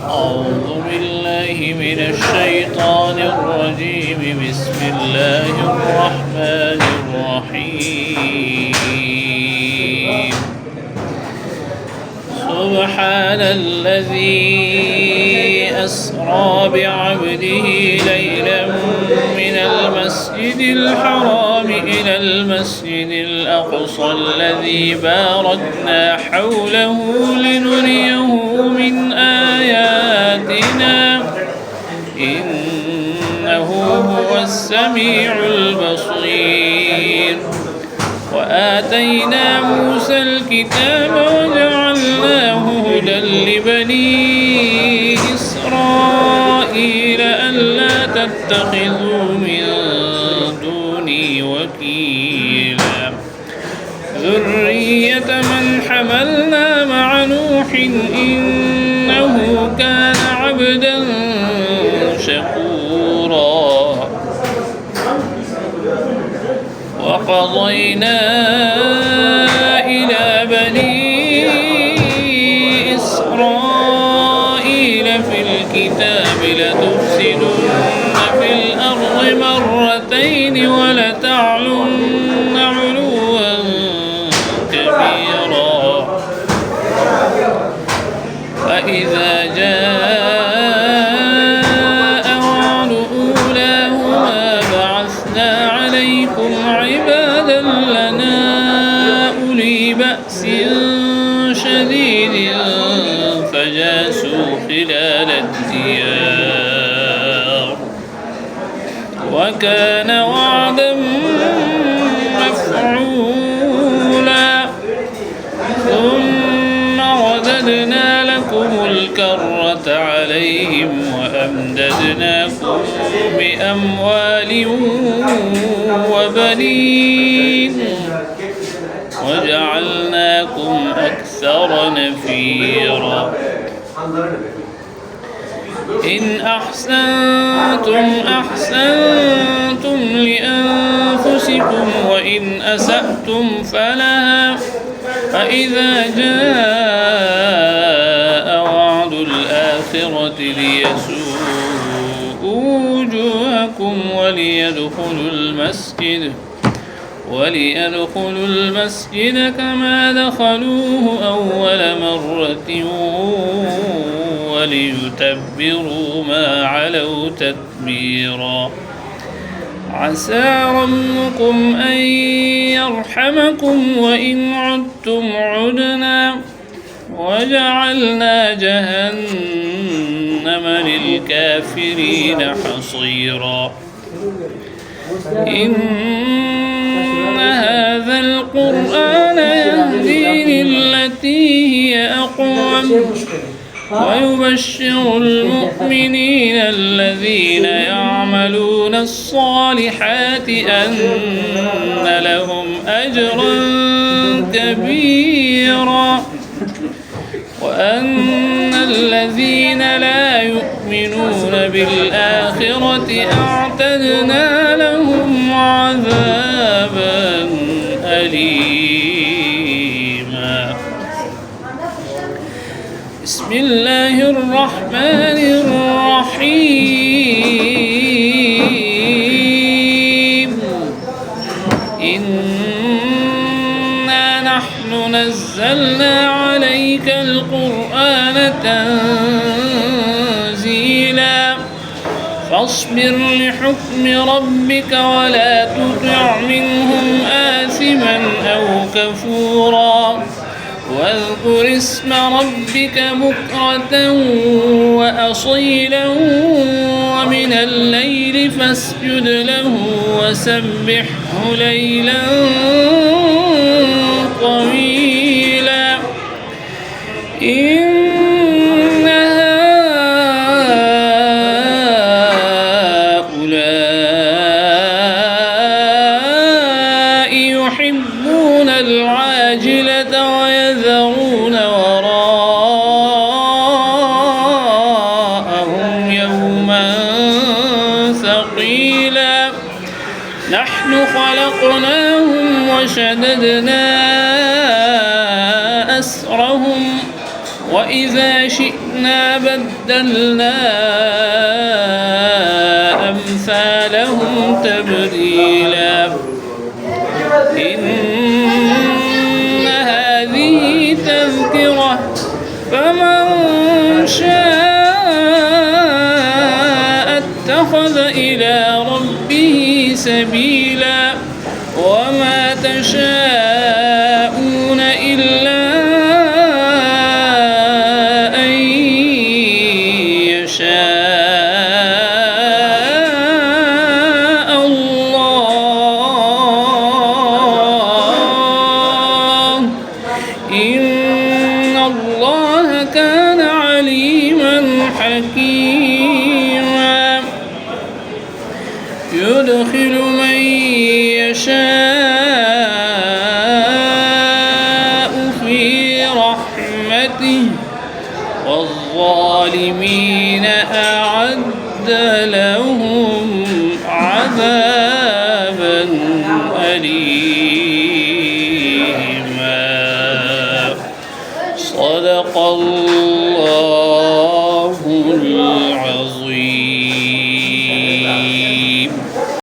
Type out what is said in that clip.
أعوذ بالله من الشيطان الرجيم. بسم الله الرحمن الرحيم. سبحان الذي أسرى بعبده ليلا من المسجد الحرام إلى المسجد الأقصى الذي باركنا حوله لنريه من آياتنا إنه هو السميع البصير. وآتينا موسى الكتاب وجعلناه هدى لبني إسرائيل ألا تتخذوا من دوني وكيلا ذرية من حملنا مع نوح إنه كان عبدا شكورا. وقضينا إلى بني إسرائيل في الكتاب لتفسدن في الأرض مرتين ولتعلن علوا كبيرا. فإذا جاء وعد أولاهما بعثنا عليكم عبادا لنا أولي بأس شديد فجاسوا خلال الديار وكان وعدا مفعولا. ثم رددنا لكم الكرة عليهم وأمددناكم بأموال وبنين وجعلناكم أكثر نفيرا. إن أحسنتم أحسنتم لأنفسكم وإن أسأتم فلها. فإذا جاء وعد الآخرة ليسوءوا وجوهكم وليدخلوا المسجد كما دخلوه أول مرة وليتبروا ما علوا تتبيرا. عسى ربكم أن يرحمكم وإن عدتم عدنا وجعلنا جهنم للكافرين حصيرا. إن هذا القرآن يهدي للتي هي أقوم ويبشر المؤمنين الذين يعملون الصالحات أن لهم أجرا كبيرا وأن الذين لا يؤمنون بالآخرة أعتدنا لهم عذابا أليما. بسم الله الرحمن الرحيم. إنا نحن نزلنا عليك القرآن تنزيلا. فاصبر لحكم ربك ولا تطع منهم آثما أو كفورا. واذكر اسم ربك بكرة وأصيلا ومن الليل فاسجد له وسبحه ليلا طويلا. إن هؤلاء يحبون العاجلة ويذرون وراءهم يوما ثقيلا. نحن خلقناهم وشددنا أسرهم وإذ وإذا شئنا بدلنا أمثالهم تبديلا إن هذه تذكرة فمن شاء اتخذ إلى ربه سبيلا وما تشاءون إلا أن يشاء الله إن الله كان عليما حكيما يدخل من يشاء في رحمته والظالمين أعد لهم عذابا أليما صدق الله